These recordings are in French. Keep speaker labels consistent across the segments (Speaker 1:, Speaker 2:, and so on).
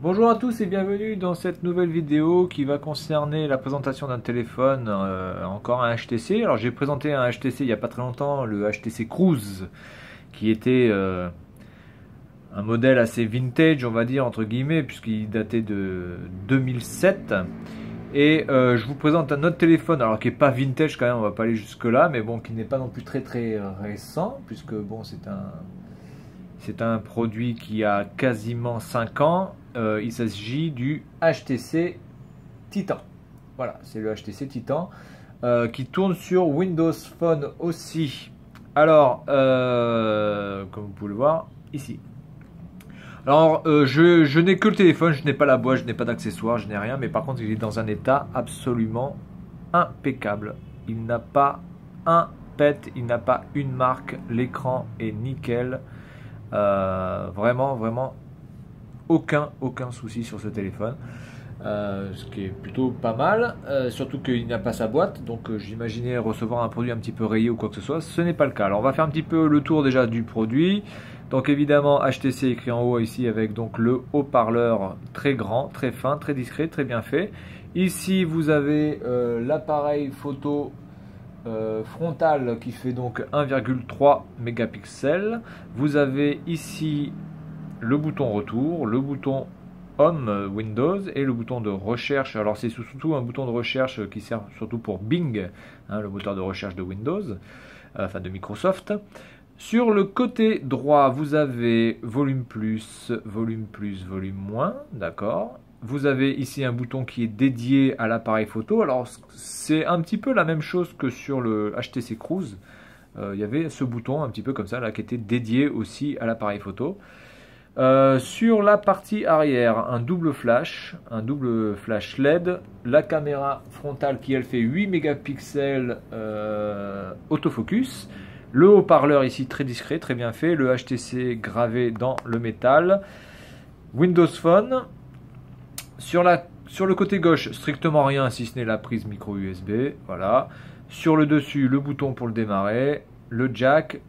Speaker 1: Bonjour à tous et bienvenue dans cette nouvelle vidéo qui va concerner la présentation d'un téléphone, encore un HTC. Alors j'ai présenté un HTC il n'y a pas très longtemps, le HTC Cruise, qui était un modèle assez vintage, on va dire, entre guillemets, puisqu'il datait de 2007. Et je vous présente un autre téléphone, alors qui n'est pas vintage quand même, on va pas aller jusque là, mais bon, qui n'est pas non plus très récent, puisque bon, c'est un produit qui a quasiment 5 ans. Il s'agit du HTC Titan. Voilà, c'est le HTC Titan qui tourne sur Windows Phone aussi. Alors, comme vous pouvez le voir ici. Alors, je n'ai que le téléphone, je n'ai pas la boîte, je n'ai pas d'accessoires, je n'ai rien. Mais par contre, il est dans un état absolument impeccable. Il n'a pas un pet, il n'a pas une marque. L'écran est nickel. Vraiment aucun souci sur ce téléphone, ce qui est plutôt pas mal, surtout qu'il n'a pas sa boîte, donc j'imaginais recevoir un produit un petit peu rayé ou quoi que ce soit. Ce n'est pas le cas. Alors on va faire un petit peu le tour déjà du produit. Donc évidemment HTC écrit en haut ici avec donc le haut-parleur très grand, très fin, très discret, très bien fait. Ici vous avez l'appareil photo frontal qui fait donc 1,3 mégapixels. Vous avez ici le bouton retour, le bouton Home Windows et le bouton de recherche. Alors c'est surtout un bouton de recherche qui sert surtout pour Bing, hein, le moteur de recherche de Windows, enfin de Microsoft. Sur le côté droit, vous avez volume plus, volume moins, d'accord. Vous avez ici un bouton qui est dédié à l'appareil photo. Alors c'est un petit peu la même chose que sur le HTC Cruise. Il y avait ce bouton un petit peu comme ça là qui était dédié aussi à l'appareil photo. Sur la partie arrière, un double flash LED, la caméra frontale qui elle fait 8 mégapixels autofocus, le haut-parleur ici très discret, très bien fait, le HTC gravé dans le métal, Windows Phone. Sur le côté gauche, strictement rien si ce n'est la prise micro USB, voilà. Sur le dessus, le bouton pour le démarrer, le jack.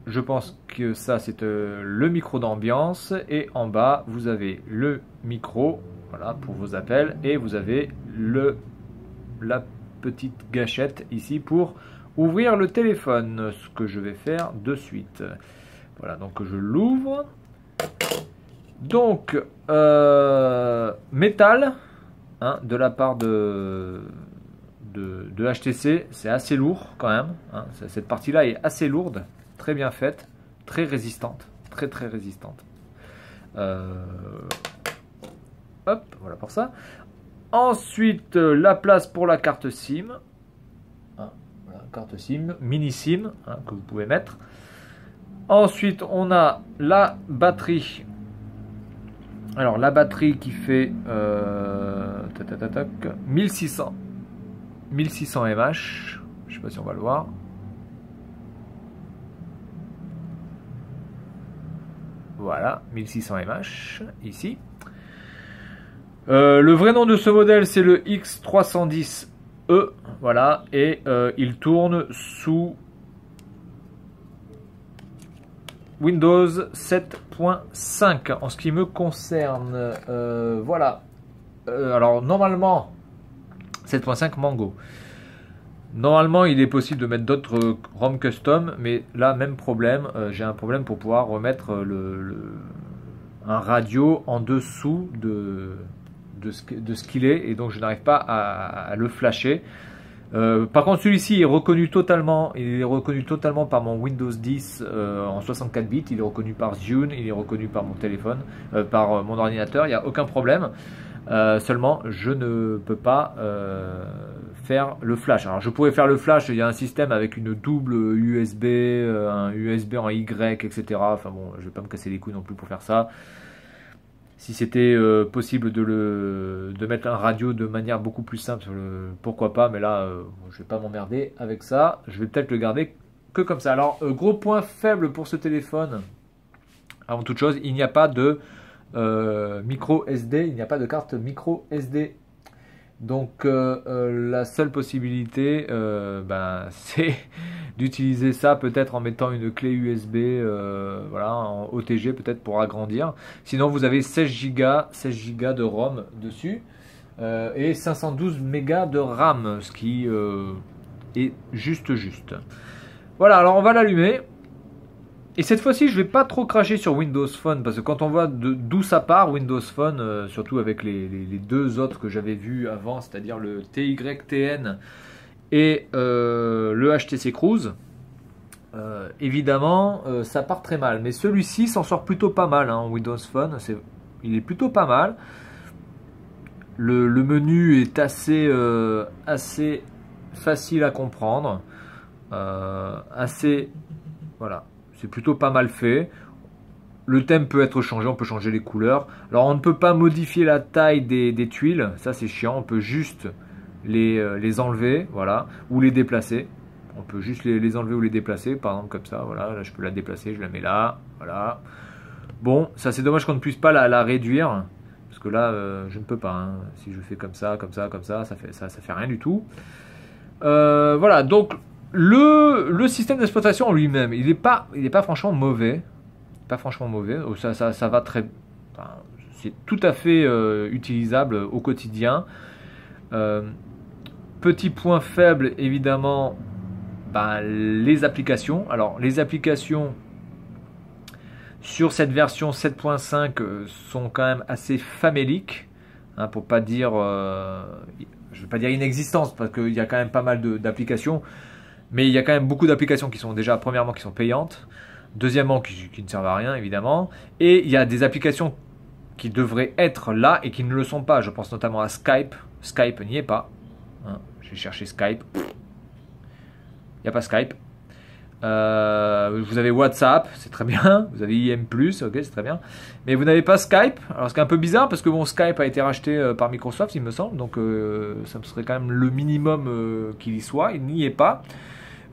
Speaker 1: Je pense que ça c'est le micro d'ambiance, et en bas vous avez le micro, voilà, pour vos appels, et vous avez la petite gâchette ici pour ouvrir le téléphone, ce que je vais faire de suite. Voilà, donc je l'ouvre. Donc métal, hein, de la part de HTC, c'est assez lourd quand même, hein, cette partie là est assez lourde. Très bien faite, très résistante, très résistante. Hop, voilà pour ça. Ensuite, la place pour la carte SIM. Hein, voilà, carte SIM, mini SIM, hein, que vous pouvez mettre. Ensuite, on a la batterie. Alors, la batterie qui fait 1600 mAh. Je ne sais pas si on va le voir. Voilà, 1600 mAh ici. Le vrai nom de ce modèle, c'est le X310E. Voilà, et il tourne sous Windows 7.5 en ce qui me concerne. Voilà. Alors, normalement, 7.5 Mango. Normalement, il est possible de mettre d'autres ROM custom, mais là, même problème, j'ai un problème pour pouvoir remettre un radio en dessous de ce qu'il est, et donc je n'arrive pas à le flasher. Par contre, celui-ci est reconnu totalement, par mon Windows 10 en 64 bits, il est reconnu par Zune, il est reconnu par mon téléphone, par mon ordinateur, il n'y a aucun problème. Seulement, je ne peux pas faire le flash. Alors je pourrais faire le flash, il y a un système avec une double USB, un USB en Y, etc. Enfin bon, je vais pas me casser les couilles non plus pour faire ça. Si c'était possible de mettre un radio de manière beaucoup plus simple, pourquoi pas, mais là je vais pas m'emmerder avec ça. Je vais peut-être le garder que comme ça. Alors gros point faible pour ce téléphone, avant toute chose, il n'y a pas de micro SD, il n'y a pas de carte micro SD. Donc la seule possibilité, c'est d'utiliser ça peut-être en mettant une clé USB, voilà, en OTG peut-être pour agrandir. Sinon vous avez 16 Go de ROM dessus et 512 mégas de RAM, ce qui est juste. Voilà, alors on va l'allumer. Et cette fois-ci, je vais pas trop cracher sur Windows Phone, parce que quand on voit d'où ça part, Windows Phone, surtout avec les deux autres que j'avais vus avant, c'est-à-dire le TYTN et le HTC Cruise, évidemment, ça part très mal. Mais celui-ci s'en sort plutôt pas mal, hein, Windows Phone, il est plutôt pas mal. Le menu est assez facile à comprendre, voilà. C'est plutôt pas mal fait. Le thème peut être changé, on peut changer les couleurs. Alors on ne peut pas modifier la taille des tuiles, ça c'est chiant. On peut juste les enlever, voilà, ou les déplacer. On peut juste les enlever ou les déplacer, par exemple comme ça, voilà. Là je peux la déplacer, je la mets là, voilà. Bon, ça c'est dommage qu'on ne puisse pas la réduire, parce que là je ne peux pas. Hein. Si je fais comme ça, ça fait rien du tout. Voilà, donc le système d'exploitation en lui-même, il est pas franchement mauvais. Pas franchement mauvais. Ça va très. Enfin, c'est tout à fait utilisable au quotidien. Petit point faible, évidemment, les applications. Alors, les applications sur cette version 7.5 sont quand même assez faméliques. Hein, pour pas dire. Je ne vais pas dire inexistence, parce qu'il y a quand même pas mal d'applications. Mais il y a quand même beaucoup d'applications qui sont déjà, premièrement, qui sont payantes. Deuxièmement, qui ne servent à rien, évidemment. Et il y a des applications qui devraient être là et qui ne le sont pas. Je pense notamment à Skype. Skype n'y est pas. Hein, j'ai cherché Skype. Il n'y a pas Skype. Vous avez WhatsApp, c'est très bien. Vous avez IM+, ok, c'est très bien. Mais vous n'avez pas Skype. Alors ce qui est un peu bizarre, parce que bon, Skype a été racheté par Microsoft, il me semble. Donc ça me serait quand même le minimum qu'il y soit. Il n'y est pas.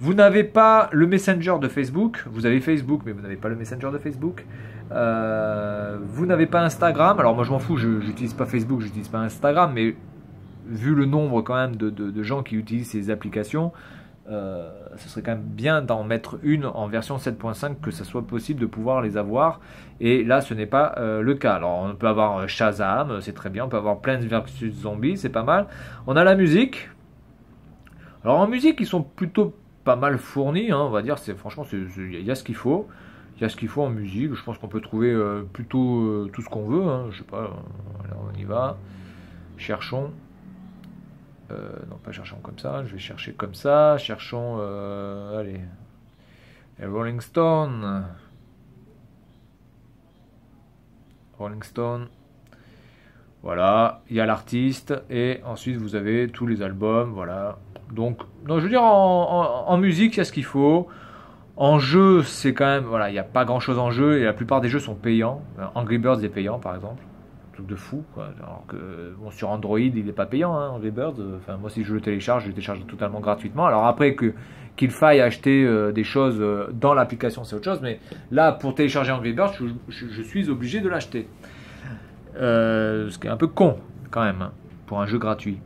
Speaker 1: Vous n'avez pas le Messenger de Facebook. Vous avez Facebook, mais vous n'avez pas le Messenger de Facebook. Vous n'avez pas Instagram. Alors moi je m'en fous, je n'utilise pas Facebook, je n'utilise pas Instagram. Mais vu le nombre quand même de gens qui utilisent ces applications, ce serait quand même bien d'en mettre une en version 7.5, que ça soit possible de pouvoir les avoir. Et là ce n'est pas le cas. Alors on peut avoir Shazam, c'est très bien. On peut avoir Plants vs Zombies, c'est pas mal. On a la musique. Alors en musique ils sont plutôt pas mal fourni, hein, on va dire. Franchement, il y a ce qu'il faut. Il y a ce qu'il faut en musique. Je pense qu'on peut trouver plutôt tout ce qu'on veut. Hein, je sais pas. Alors on y va. Cherchons. Non, pas cherchons comme ça. Je vais chercher comme ça. Cherchons. Allez. Rolling Stone. Rolling Stone. Voilà. Il y a l'artiste. Et ensuite, vous avez tous les albums. Voilà. Donc, non, je veux dire, en musique, il y a ce qu'il faut. En jeu, c'est quand même, voilà, il n'y a pas grand chose en jeu et la plupart des jeux sont payants. Angry Birds est payant, par exemple. Un truc de fou, quoi. Alors que, bon, sur Android, il n'est pas payant, hein, Angry Birds. Enfin, moi, si je le télécharge, je le télécharge totalement gratuitement. Alors après, qu'il faille acheter des choses dans l'application, c'est autre chose. Mais là, pour télécharger Angry Birds, je suis obligé de l'acheter. Ce qui est un peu con, quand même, hein, pour un jeu gratuit.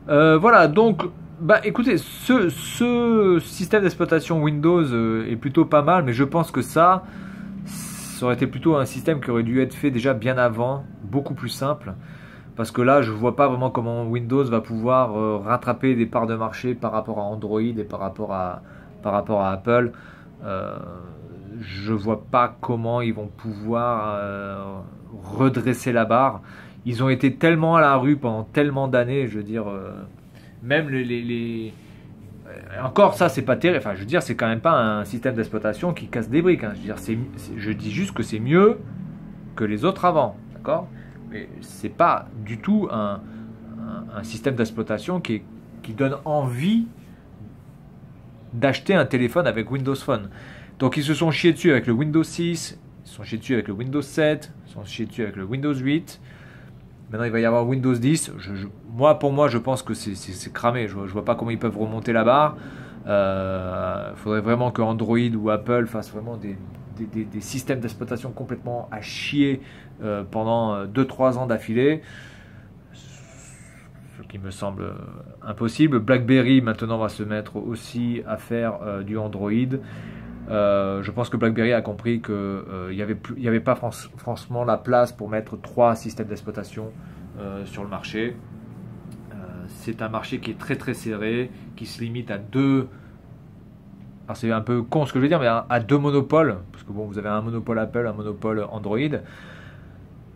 Speaker 1: Voilà, donc, écoutez, ce système d'exploitation Windows est plutôt pas mal, mais je pense que ça aurait été plutôt un système qui aurait dû être fait déjà bien avant, beaucoup plus simple, parce que là, je vois pas vraiment comment Windows va pouvoir rattraper des parts de marché par rapport à Android et par rapport à Apple. Je vois pas comment ils vont pouvoir redresser la barre. Ils ont été tellement à la rue pendant tellement d'années, je veux dire, même encore ça, c'est pas terrible. Enfin, je veux dire, c'est quand même pas un système d'exploitation qui casse des briques. Hein. Je veux dire, je dis juste que c'est mieux que les autres avant, d'accord? Mais c'est pas du tout un système d'exploitation qui donne envie d'acheter un téléphone avec Windows Phone. Donc ils se sont chiés dessus avec le Windows 6, ils se sont chiés dessus avec le Windows 7, ils se sont chiés dessus avec le Windows 8. Maintenant, il va y avoir Windows 10. Pour moi, je pense que c'est cramé. Je vois pas comment ils peuvent remonter la barre. Il faudrait vraiment que Android ou Apple fassent vraiment des systèmes d'exploitation complètement à chier pendant 2-3 ans d'affilée. qui me semble impossible. BlackBerry maintenant va se mettre aussi à faire du Android. Je pense que BlackBerry a compris qu'il n'y avait pas franchement la place pour mettre 3 systèmes d'exploitation sur le marché. C'est un marché qui est très très serré, qui se limite à 2. Alors c'est un peu con ce que je veux dire, mais à 2 monopoles, parce que bon, vous avez un monopole Apple, un monopole Android,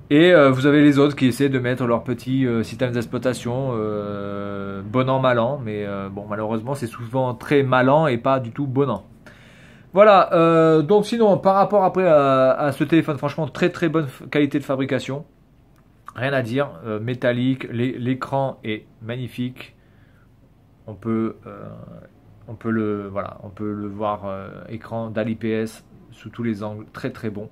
Speaker 1: et vous avez les autres qui essaient de mettre leur petit système d'exploitation, bon an, mal an, mais bon, malheureusement c'est souvent très mal an et pas du tout bon an. Voilà, donc sinon, par rapport après à ce téléphone, franchement, très très bonne qualité de fabrication, rien à dire, métallique, l'écran est magnifique, on peut le voir écran d'IPS sous tous les angles, très très bon,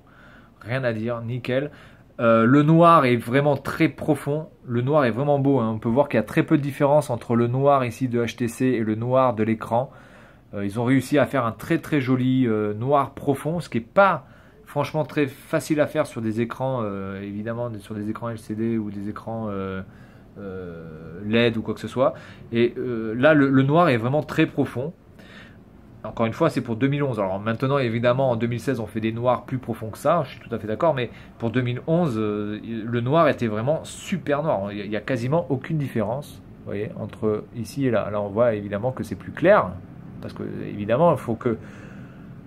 Speaker 1: rien à dire, nickel. Le noir est vraiment très profond, le noir est vraiment beau, hein. On peut voir qu'il y a très peu de différence entre le noir ici de HTC et le noir de l'écran. Ils ont réussi à faire un très très joli noir profond, ce qui n'est pas franchement très facile à faire sur des écrans, évidemment sur des écrans LCD ou des écrans LED ou quoi que ce soit. Et là le noir est vraiment très profond. Encore une fois, c'est pour 2011. Alors maintenant, évidemment, en 2016, on fait des noirs plus profonds que ça. Je suis tout à fait d'accord. Mais pour 2011, le noir était vraiment super noir. Il n'y a quasiment aucune différence, vous voyez, entre ici et là. Là, on voit évidemment que c'est plus clair. Parce que, évidemment, il faut que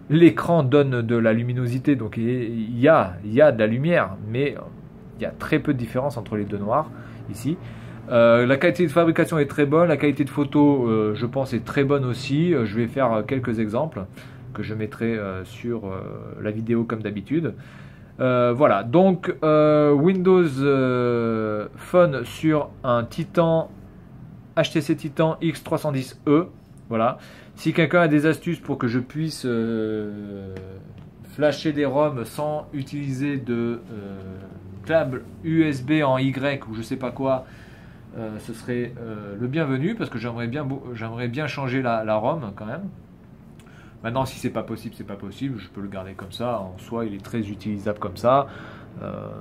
Speaker 1: l'écran donne de la luminosité. Donc, il y a de la lumière. Mais il y a très peu de différence entre les deux noirs, ici. La qualité de fabrication est très bonne, la qualité de photo je pense est très bonne aussi. Je vais faire quelques exemples que je mettrai sur la vidéo comme d'habitude. Voilà, donc Windows Phone sur un Titan HTC Titan X310e. Voilà, si quelqu'un a des astuces pour que je puisse flasher des ROM sans utiliser de câble USB en Y ou je sais pas quoi, ce serait le bienvenu, parce que j'aimerais bien changer la ROM quand même. Maintenant, si c'est pas possible, je peux le garder comme ça. En soi, il est très utilisable comme ça.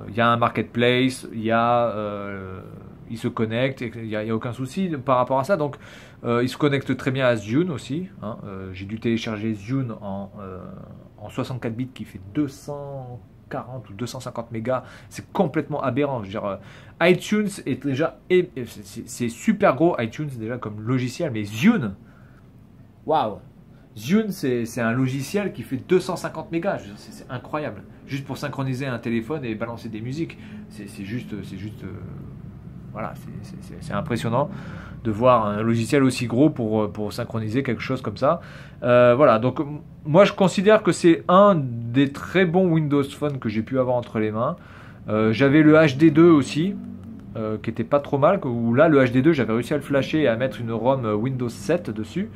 Speaker 1: Il y a un marketplace, il se connecte, il n'y a aucun souci par rapport à ça. Donc, il se connecte très bien à Zune aussi, hein. J'ai dû télécharger Zune en 64 bits qui fait 240 ou 250 mégas, c'est complètement aberrant. Je veux dire, iTunes est déjà, c'est super gros iTunes déjà comme logiciel, mais Zune, waouh, Zune c'est un logiciel qui fait 250 mégas, c'est incroyable, juste pour synchroniser un téléphone et balancer des musiques, c'est juste voilà, c'est impressionnant de voir un logiciel aussi gros pour synchroniser quelque chose comme ça. Voilà, donc moi je considère que c'est un des très bons Windows Phone que j'ai pu avoir entre les mains. J'avais le HD2 aussi, qui était pas trop mal, où là le HD2 j'avais réussi à le flasher et à mettre une ROM Windows 7 dessus.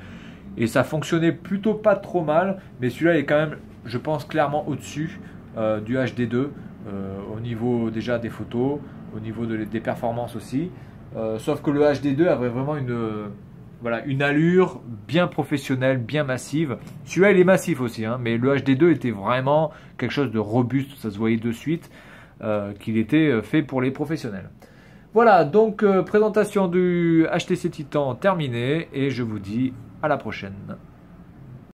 Speaker 1: Et ça fonctionnait plutôt pas trop mal, mais celui-là est quand même, je pense, clairement au-dessus du HD2, au niveau déjà des photos, au niveau des performances aussi. Sauf que le HD2 avait vraiment une allure bien professionnelle, bien massive. Celui-là il est massif aussi, hein, mais le HD2 était vraiment quelque chose de robuste, ça se voyait de suite qu'il était fait pour les professionnels. Voilà, donc présentation du HTC Titan terminée et je vous dis à la prochaine.